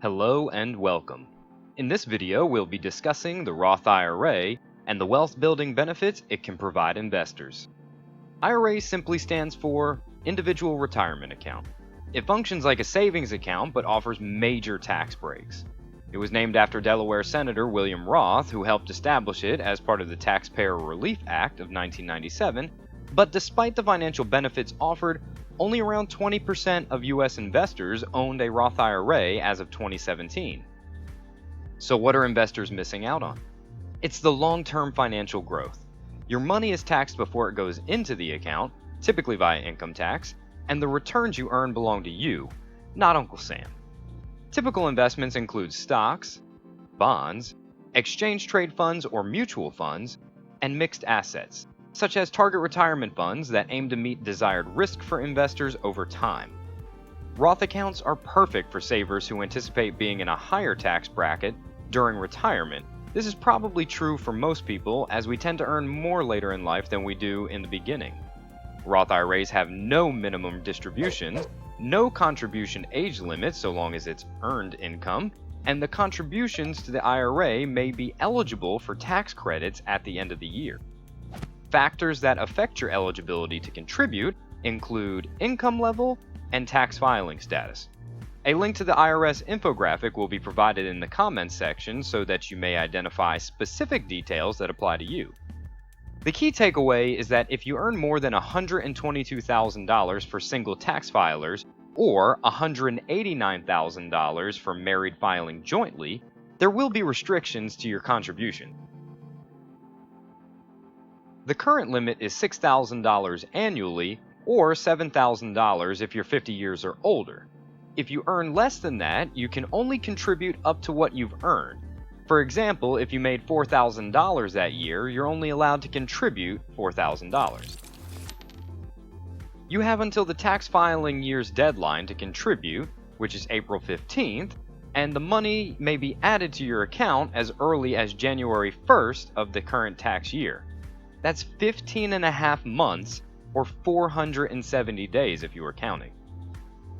Hello and welcome. In this video, we'll be discussing the Roth IRA and the wealth building benefits it can provide investors. IRA simply stands for Individual Retirement Account. It functions like a savings account but offers major tax breaks. It was named after Delaware Senator William Roth, who helped establish it as part of the Taxpayer Relief Act of 1997, but despite the financial benefits offered, only around 20% of U.S. investors owned a Roth IRA as of 2017. So what are investors missing out on? It's the long-term financial growth. Your money is taxed before it goes into the account, typically via income tax, and the returns you earn belong to you, not Uncle Sam. Typical investments include stocks, bonds, exchange trade funds or mutual funds, and mixed assets, such as target retirement funds that aim to meet desired risk for investors over time. Roth accounts are perfect for savers who anticipate being in a higher tax bracket during retirement. This is probably true for most people, as we tend to earn more later in life than we do in the beginning. Roth IRAs have no minimum distributions, no contribution age limit so long as it's earned income, and the contributions to the IRA may be eligible for tax credits at the end of the year. Factors that affect your eligibility to contribute include income level and tax filing status. A link to the IRS infographic will be provided in the comments section so that you may identify specific details that apply to you. The key takeaway is that if you earn more than $122,000 for single tax filers or $189,000 for married filing jointly, there will be restrictions to your contribution. The current limit is $6,000 annually or $7,000 if you're 50 years or older. If you earn less than that, you can only contribute up to what you've earned. For example, if you made $4,000 that year, you're only allowed to contribute $4,000. You have until the tax filing year's deadline to contribute, which is April 15th, and the money may be added to your account as early as January 1st of the current tax year. That's 15 and a half months, or 470 days if you are counting.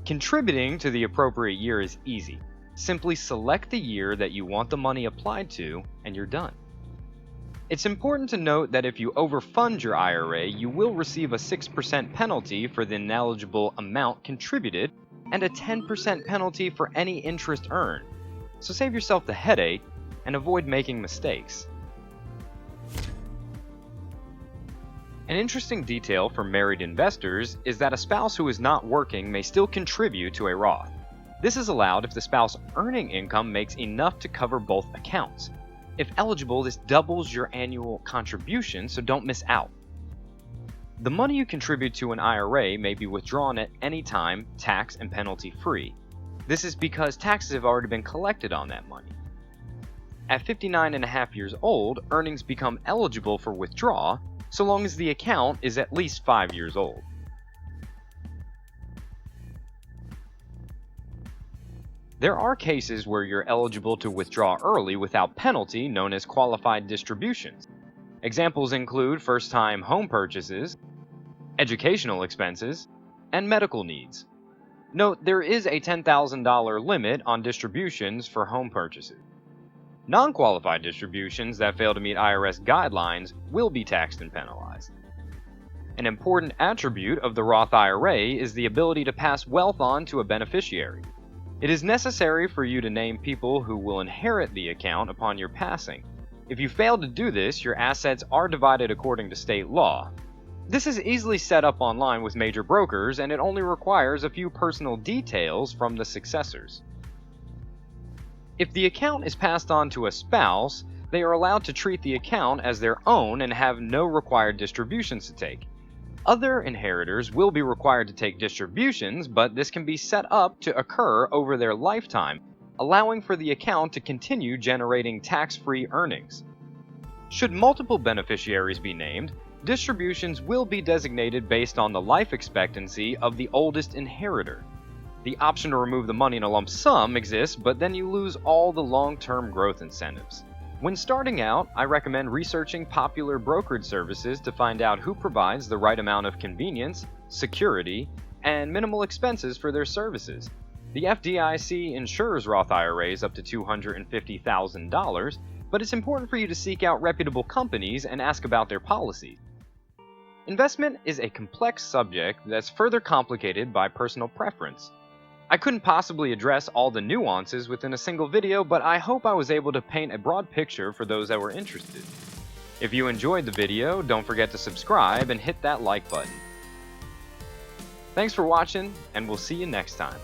Contributing to the appropriate year is easy. Simply select the year that you want the money applied to, and you're done. It's important to note that if you overfund your IRA, you will receive a 6% penalty for the ineligible amount contributed and a 10% penalty for any interest earned. So save yourself the headache and avoid making mistakes. An interesting detail for married investors is that a spouse who is not working may still contribute to a Roth. This is allowed if the spouse earning income makes enough to cover both accounts. If eligible, this doubles your annual contribution, so don't miss out. The money you contribute to an IRA may be withdrawn at any time, tax and penalty free. This is because taxes have already been collected on that money. At 59 and a half years old, earnings become eligible for withdrawal, so long as the account is at least 5 years old. There are cases where you're eligible to withdraw early without penalty, known as qualified distributions. Examples include first-time home purchases, educational expenses, and medical needs. Note, there is a $10,000 limit on distributions for home purchases. Non-qualified distributions that fail to meet IRS guidelines will be taxed and penalized. An important attribute of the Roth IRA is the ability to pass wealth on to a beneficiary. It is necessary for you to name people who will inherit the account upon your passing. If you fail to do this, your assets are divided according to state law. This is easily set up online with major brokers, and it only requires a few personal details from the successors. If the account is passed on to a spouse, they are allowed to treat the account as their own and have no required distributions to take. Other inheritors will be required to take distributions, but this can be set up to occur over their lifetime, allowing for the account to continue generating tax-free earnings. Should multiple beneficiaries be named, distributions will be designated based on the life expectancy of the oldest inheritor. The option to remove the money in a lump sum exists, but then you lose all the long-term growth incentives. When starting out, I recommend researching popular brokerage services to find out who provides the right amount of convenience, security, and minimal expenses for their services. The FDIC insures Roth IRAs up to $250,000, but it's important for you to seek out reputable companies and ask about their policies. Investment is a complex subject that's further complicated by personal preference. I couldn't possibly address all the nuances within a single video, but I hope I was able to paint a broad picture for those that were interested. If you enjoyed the video, don't forget to subscribe and hit that like button. Thanks for watching, and we'll see you next time.